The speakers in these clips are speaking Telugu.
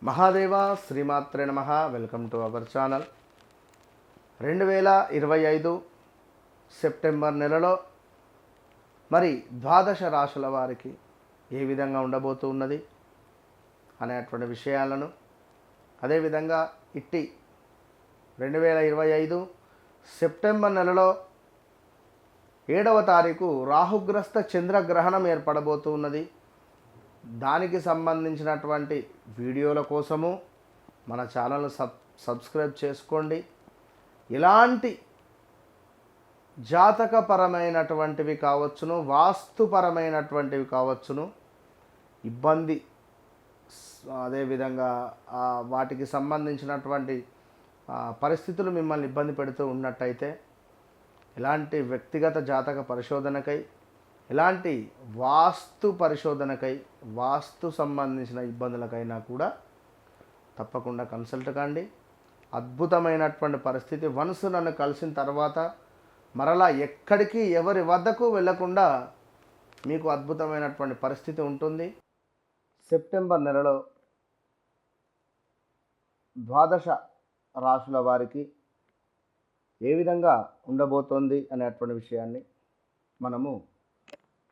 మహాదేవ శ్రీమాత్రే నమ. Welcome to our channel. 2025 September నెలలో మరి ద్వాదశ రాశుల వారికి ఏ విధంగా ఉండబోతున్నది అనేటువంటి విషయాలను, అదేవిధంగా ఇట్టి 2025 సెప్టెంబర్ నెలలో 7వ తారీఖు రాహుగ్రస్త చంద్రగ్రహణం ఏర్పడబోతున్నది. దానికి సంబంధించినటువంటి వీడియోల కోసము మన ఛానల్ను సబ్స్క్రైబ్ చేసుకోండి. ఇలాంటి జాతకపరమైనటువంటివి కావచ్చును, వాస్తుపరమైనటువంటివి కావచ్చును, ఇబ్బంది అదేవిధంగా వాటికి సంబంధించినటువంటి పరిస్థితులు మిమ్మల్ని ఇబ్బంది పెడుతూ ఉన్నట్టయితే ఇలాంటి వ్యక్తిగత జాతక పరిశోధనకై, ఇలాంటి వాస్తు పరిశోధనకై, వాస్తు సంబంధించిన ఇబ్బందులకైనా కూడా తప్పకుండా కన్సల్ట్ కండి. అద్భుతమైనటువంటి పరిస్థితి. వన్స్ నన్ను కలిసిన తర్వాత మరలా ఎక్కడికి ఎవరి వద్దకు వెళ్ళకుండా మీకు అద్భుతమైనటువంటి పరిస్థితి ఉంటుంది. సెప్టెంబర్ నెలలో ద్వాదశ రాశుల వారికి ఏ విధంగా ఉండబోతోంది అనేటువంటి విషయాన్ని మనము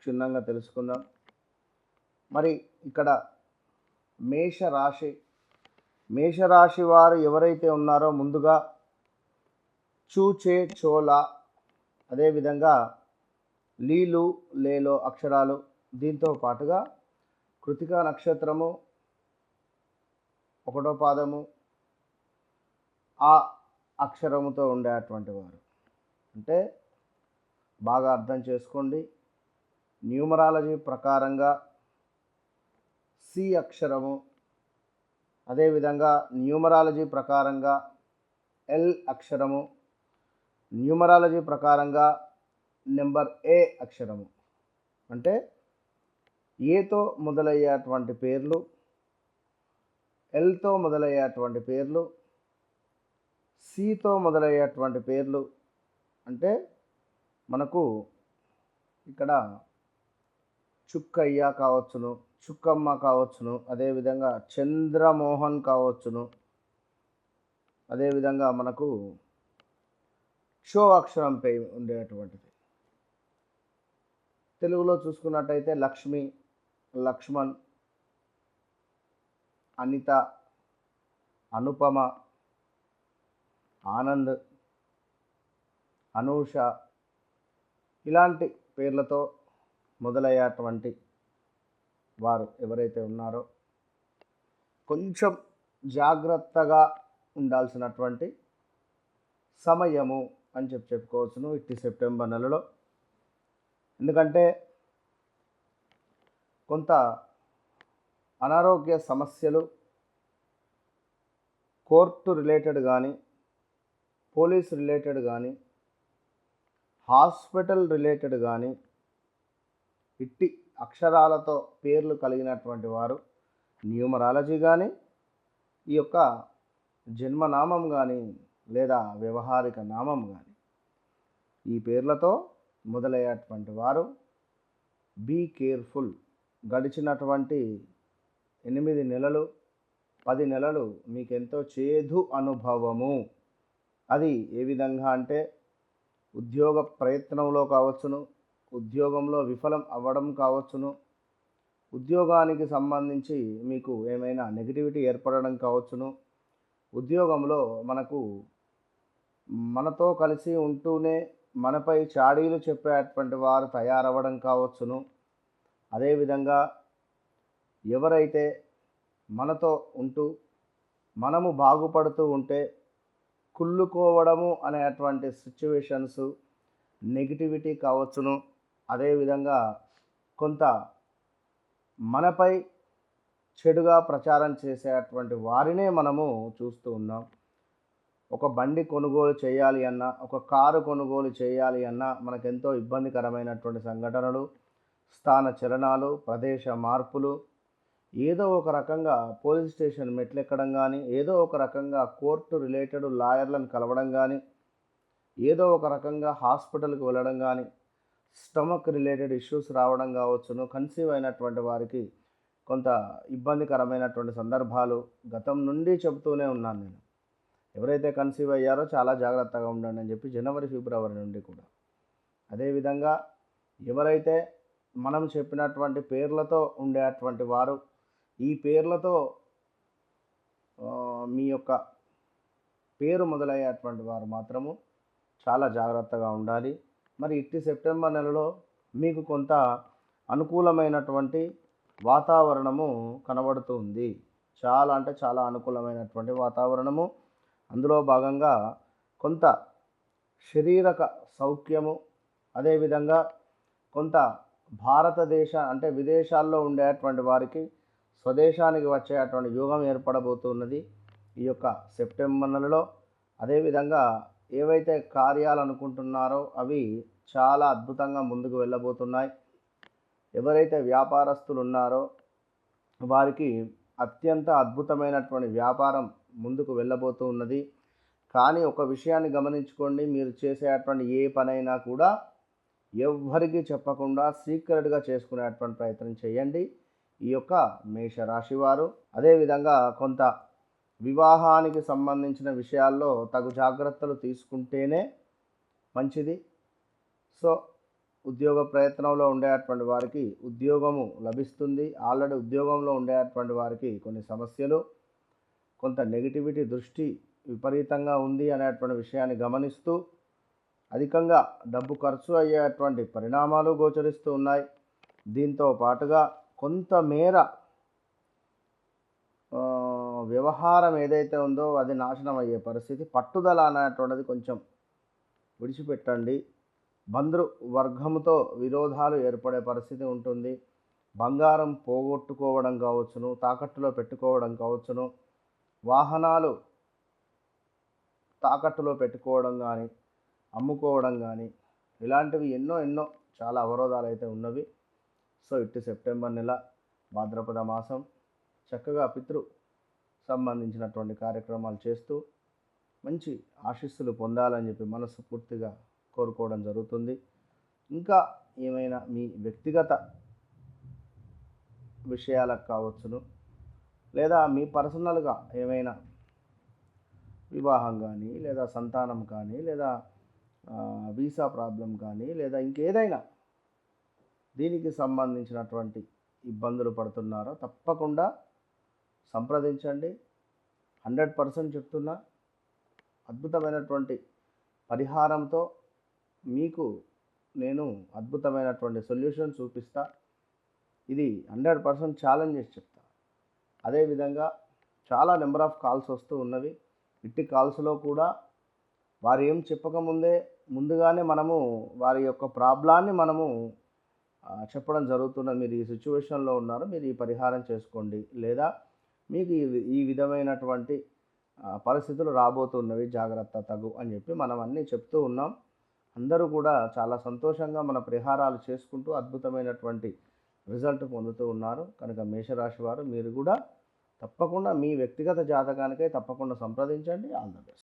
క్షుణ్ణంగా తెలుసుకుందాం. మరి ఇక్కడ మేషరాశి వారు ఎవరైతే ఉన్నారో ముందుగా చూచే చోళ, అదేవిధంగా లీలు లేలో అక్షరాలు, దీంతో పాటుగా కృతికా నక్షత్రము 1వ పాదము ఆ అక్షరముతో ఉండేటువంటి వారు అంటే బాగా అర్థం చేసుకోండి. న్యూమరాలజీ ప్రకారంగా సి అక్షరము, అదేవిధంగా న్యూమరాలజీ ప్రకారంగా ఎల్ అక్షరము, న్యూమరాలజీ ప్రకారంగా నెంబర్ ఏ అక్షరము. అంటే ఏతో మొదలయ్యేటువంటి పేర్లు, ఎల్తో మొదలయ్యేటువంటి పేర్లు, సితో మొదలయ్యేటువంటి పేర్లు. అంటే మనకు ఇక్కడ చుక్కయ్య కావచ్చును, చుక్కమ్మ కావచ్చును, అదేవిధంగా చంద్రమోహన్ కావచ్చును, అదేవిధంగా మనకు షో అక్షరంపై ఉండేటువంటిది. తెలుగులో చూసుకున్నట్టయితే లక్ష్మి, లక్ష్మణ్, అనిత, అనుపమ, ఆనంద్, అనూష ఇలాంటి పేర్లతో మొదలయ్యేటువంటి వారు ఎవరైతే ఉన్నారో కొంచెం జాగ్రత్తగా ఉండాల్సినటువంటి సమయము అని చెప్పుకోవచ్చును ఇట్టి సెప్టెంబర్ నెలలో. ఎందుకంటే కొంత అనారోగ్య సమస్యలు కోర్టు రిలేటెడ్ కానీ, పోలీస్ రిలేటెడ్ కానీ, హాస్పిటల్ రిలేటెడ్ కానీ ఇట్టి అక్షరాలతో పేర్లు కలిగినటువంటి వారు న్యూమరాలజీ కానీ, ఈ యొక్క జన్మనామం కానీ లేదా వ్యవహారిక నామం కానీ ఈ పేర్లతో మొదలయ్యేటువంటి వారు బీ కేర్ఫుల్. గడిచినటువంటి 8 నెలలు 10 నెలలు మీకెంతో చేదు అనుభవము. అది ఏ విధంగా అంటే ఉద్యోగ ప్రయత్నంలో కావచ్చును, ఉద్యోగంలో విఫలం అవ్వడం కావచ్చును, ఉద్యోగానికి సంబంధించి మీకు ఏమైనా నెగిటివిటీ ఏర్పడడం కావచ్చును, ఉద్యోగంలో మనతో కలిసి ఉంటూనే మనపై చాడీలు చెప్పేటువంటి వారు తయారవ్వడం కావచ్చును. అదేవిధంగా ఎవరైతే మనతో ఉంటూ మనము బాగుపడుతూ ఉంటే కుళ్ళుకోవడము అనేటువంటి సిచ్యువేషన్స్, నెగిటివిటీ కావచ్చును. అదేవిధంగా కొంత మనపై చెడుగా ప్రచారం చేసేటువంటి వారినే మనము చూస్తూ ఉన్నాం. ఒక బండి కొనుగోలు చేయాలి అన్నా, ఒక కారు కొనుగోలు చేయాలి అన్నా మనకెంతో ఇబ్బందికరమైనటువంటి సంఘటనలు, స్థాన చలనాలు, ప్రదేశ మార్పులు, ఏదో ఒక రకంగా పోలీస్ స్టేషన్ మెట్లెక్కడం కానీ, ఏదో ఒక రకంగా కోర్టు రిలేటెడ్ లాయర్లను కలవడం కానీ, ఏదో ఒక రకంగా హాస్పిటల్కి వెళ్ళడం కానీ, స్టమక్ రిలేటెడ్ ఇష్యూస్ రావడం కావచ్చును. కన్సీవ్ అయినటువంటి వారికి కొంత ఇబ్బందికరమైనటువంటి సందర్భాలు గతం నుండి చెబుతూనే ఉన్నాను నేను. ఎవరైతే కన్సీవ్ అయ్యారో చాలా జాగ్రత్తగా ఉండండి అని చెప్పి జనవరి, ఫిబ్రవరి నుండి కూడా. అదేవిధంగా ఎవరైతే మనం చెప్పినటువంటి పేర్లతో ఉండేటువంటి వారు, ఈ పేర్లతో మీ యొక్క పేరు మొదలయ్యేటువంటి వారు మాత్రము చాలా జాగ్రత్తగా ఉండాలి. మరి ఇట్టి సెప్టెంబర్ నెలలో మీకు కొంత అనుకూలమైనటువంటి వాతావరణము కనబడుతుంది. చాలా అంటే చాలా అనుకూలమైనటువంటి వాతావరణము. అందులో భాగంగా కొంత శారీరక సౌఖ్యము, అదేవిధంగా కొంత భారతదేశ అంటే విదేశాల్లో ఉండేటువంటి వారికి స్వదేశానికి వచ్చేటువంటి యోగం ఏర్పడబోతున్నది ఈ యొక్క సెప్టెంబర్ నెలలో. అదేవిధంగా ఏవైతే కార్యాలు అనుకుంటున్నారో అవి చాలా అద్భుతంగా ముందుకు వెళ్ళబోతున్నాయి. ఎవరైతే వ్యాపారస్తులు ఉన్నారో వారికి అత్యంత అద్భుతమైనటువంటి వ్యాపారం ముందుకు వెళ్ళబోతూ ఉన్నది. కానీ ఒక విషయాన్ని గమనించుకోండి, మీరు చేసేటువంటి ఏ పనైనా కూడా ఎవ్వరికీ చెప్పకుండా సీక్రెట్గా చేసుకునేటువంటి ప్రయత్నం చేయండి ఈ యొక్క మేషరాశి వారు. అదేవిధంగా కొంత వివాహానికి సంబంధించిన విషయాల్లో తగు జాగ్రత్తలు తీసుకుంటేనే మంచిది. సో ఉద్యోగ ప్రయత్నంలో ఉండేటువంటి వారికి ఉద్యోగము లభిస్తుంది. ఆల్రెడీ ఉద్యోగంలో ఉండేటువంటి వారికి కొన్ని సమస్యలు, కొంత నెగిటివిటీ దృష్టి విపరీతంగా ఉంది అనేటువంటి విషయాన్ని గమనిస్తూ అధికంగా డబ్బు ఖర్చు అయ్యేటువంటి పరిణామాలు గోచరిస్తూ ఉన్నాయి. దీంతో పాటుగా కొంతమేర వ్యవహారం ఏదైతే ఉందో అది నాశనం అయ్యే పరిస్థితి. పట్టుదల అనేటువంటిది కొంచెం విడిచిపెట్టండి. బంధువర్గంతో విరోధాలు ఏర్పడే పరిస్థితి ఉంటుంది. బంగారం పోగొట్టుకోవడం కావచ్చును, తాకట్టులో పెట్టుకోవడం కావచ్చును, వాహనాలు తాకట్టులో పెట్టుకోవడం కానీ, అమ్ముకోవడం కానీ, ఇలాంటివి ఎన్నో చాలా అవరోధాలు అయితే ఉన్నవి. సో ఇటు సెప్టెంబర్ నెల భాద్రపద మాసం చక్కగా పితృ సంబంధించినటువంటి కార్యక్రమాలు చేస్తూ మంచి ఆశీస్సులు పొందాలని చెప్పి మనస్ఫూర్తిగా కోరుకోవడం జరుగుతుంది. ఇంకా ఏమైనా మీ వ్యక్తిగత విషయాలకు కావచ్చును, లేదా మీ పర్సనల్గా ఏమైనా వివాహం కానీ, లేదా సంతానం కానీ, లేదా వీసా ప్రాబ్లం కానీ, లేదా ఇంకేదైనా దీనికి సంబంధించినటువంటి ఇబ్బందులు పడుతున్నారో తప్పకుండా సంప్రదించండి. 100% చెప్తున్నా, అద్భుతమైనటువంటి పరిహారంతో మీకు నేను అద్భుతమైనటువంటి సొల్యూషన్ చూపిస్తా. ఇది 100% ఛాలెంజ్ చేసి చెప్తా. అదేవిధంగా చాలా నెంబర్ ఆఫ్ కాల్స్ వస్తూ ఉన్నవి. ఇట్టి కాల్స్లో కూడా వారు ఏం చెప్పకముందే ముందుగానే మనము వారి యొక్క ప్రాబ్లాన్ని మనము చెప్పడం జరుగుతున్నది. మీరు ఈ సిచ్యువేషన్లో ఉన్నారు, మీరు ఈ పరిహారం చేసుకోండి, లేదా మీకు ఈ విధమైనటువంటి పరిస్థితులు రాబోతున్నవి, జాగ్రత్త తగు అని చెప్పి మనం అన్నీ చెప్తూ ఉన్నాం. అందరూ కూడా చాలా సంతోషంగా మన పరిహారాలు చేసుకుంటూ అద్భుతమైనటువంటి రిజల్ట్ పొందుతూ ఉన్నారు. కనుక మేషరాశి వారు మీరు కూడా తప్పకుండా మీ వ్యక్తిగత జాతకానికై తప్పకుండా సంప్రదించండి. All the best.